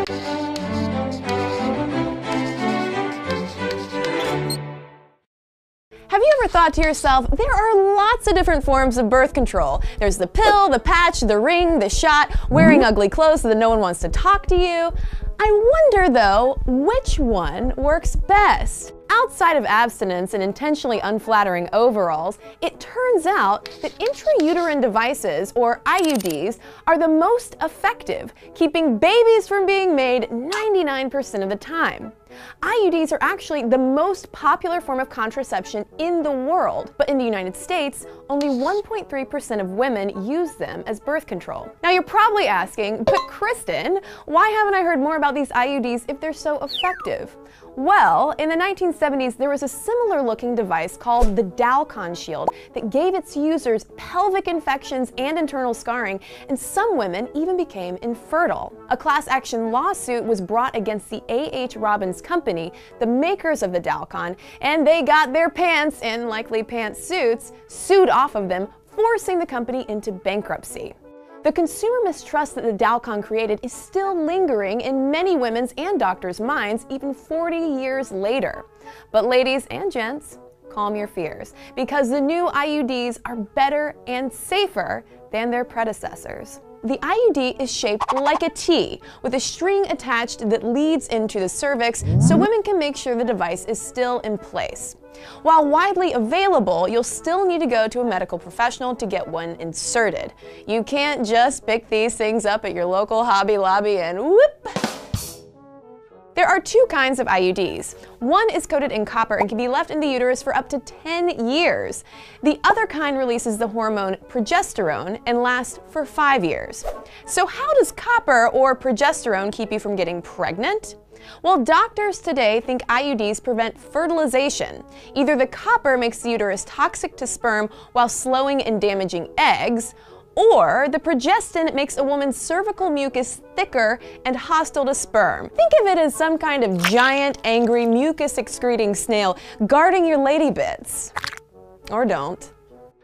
Have you ever thought to yourself, there are lots of different forms of birth control. There's the pill, the patch, the ring, the shot, wearing ugly clothes so that no one wants to talk to you. I wonder though, which one works best? Outside of abstinence and intentionally unflattering overalls, it turns out that intrauterine devices, or IUDs, are the most effective, keeping babies from being made 99% of the time. IUDs are actually the most popular form of contraception in the world, but in the United States, only 1.3% of women use them as birth control. Now you're probably asking, but Kristen, why haven't I heard more about these IUDs if they're so effective? Well, in the 1970s, there was a similar looking device called the Dalkon shield that gave its users pelvic infections and internal scarring, and some women even became infertile. A class action lawsuit was brought against the A.H. Robbins Company, the makers of the Dalkon, and they got their pants, and likely pantsuits, sued off of them, forcing the company into bankruptcy. The consumer mistrust that the Dalkon created is still lingering in many women's and doctors' minds even 40 years later. But ladies and gents, calm your fears, because the new IUDs are better and safer than their predecessors. The IUD is shaped like a T, with a string attached that leads into the cervix so women can make sure the device is still in place. While widely available, you'll still need to go to a medical professional to get one inserted. You can't just pick these things up at your local Hobby Lobby and whoop! There are two kinds of IUDs. One is coated in copper and can be left in the uterus for up to 10 years. The other kind releases the hormone progesterone and lasts for 5 years. So how does copper or progesterone keep you from getting pregnant? Well, doctors today think IUDs prevent fertilization. Either the copper makes the uterus toxic to sperm while slowing and damaging eggs, or the progestin makes a woman's cervical mucus thicker and hostile to sperm. Think of it as some kind of giant, angry, mucus-excreting snail guarding your lady bits. Or don't.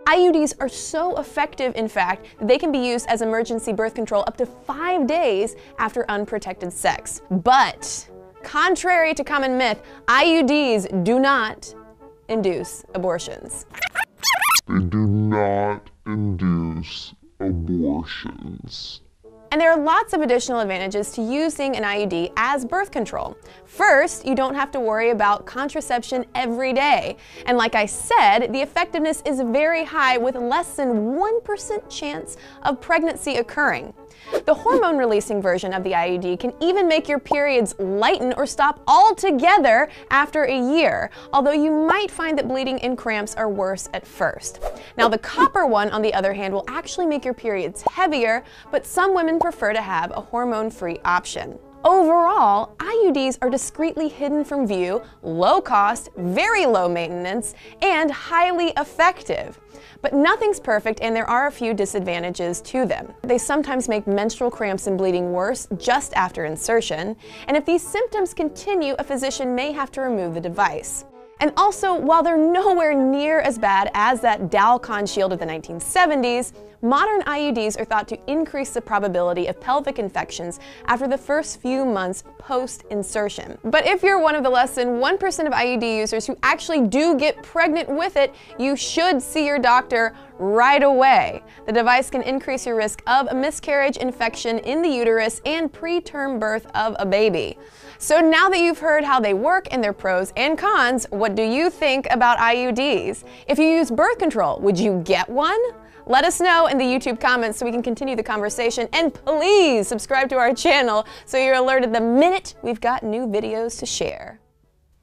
IUDs are so effective, in fact, that they can be used as emergency birth control up to 5 days after unprotected sex. But, contrary to common myth, IUDs do not induce abortions. They do not induce abortions. And there are lots of additional advantages to using an IUD as birth control. First, you don't have to worry about contraception every day. And like I said, the effectiveness is very high with less than 1% chance of pregnancy occurring. The hormone-releasing version of the IUD can even make your periods lighten or stop altogether after a year, although you might find that bleeding and cramps are worse at first. Now, the copper one, on the other hand, will actually make your periods heavier, but some women prefer to have a hormone-free option. Overall, IUDs are discreetly hidden from view, low cost, very low maintenance, and highly effective. But nothing's perfect, and there are a few disadvantages to them. They sometimes make menstrual cramps and bleeding worse just after insertion, and if these symptoms continue, a physician may have to remove the device. And also, while they're nowhere near as bad as that Dalkon shield of the 1970s, modern IUDs are thought to increase the probability of pelvic infections after the first few months post-insertion. But if you're one of the less than 1% of IUD users who actually do get pregnant with it, you should see your doctor right away. The device can increase your risk of a miscarriage, infection in the uterus, and preterm birth of a baby. So now that you've heard how they work and their pros and cons, what do you think about IUDs? If you use birth control, would you get one? Let us know in the YouTube comments so we can continue the conversation, and please subscribe to our channel so you're alerted the minute we've got new videos to share.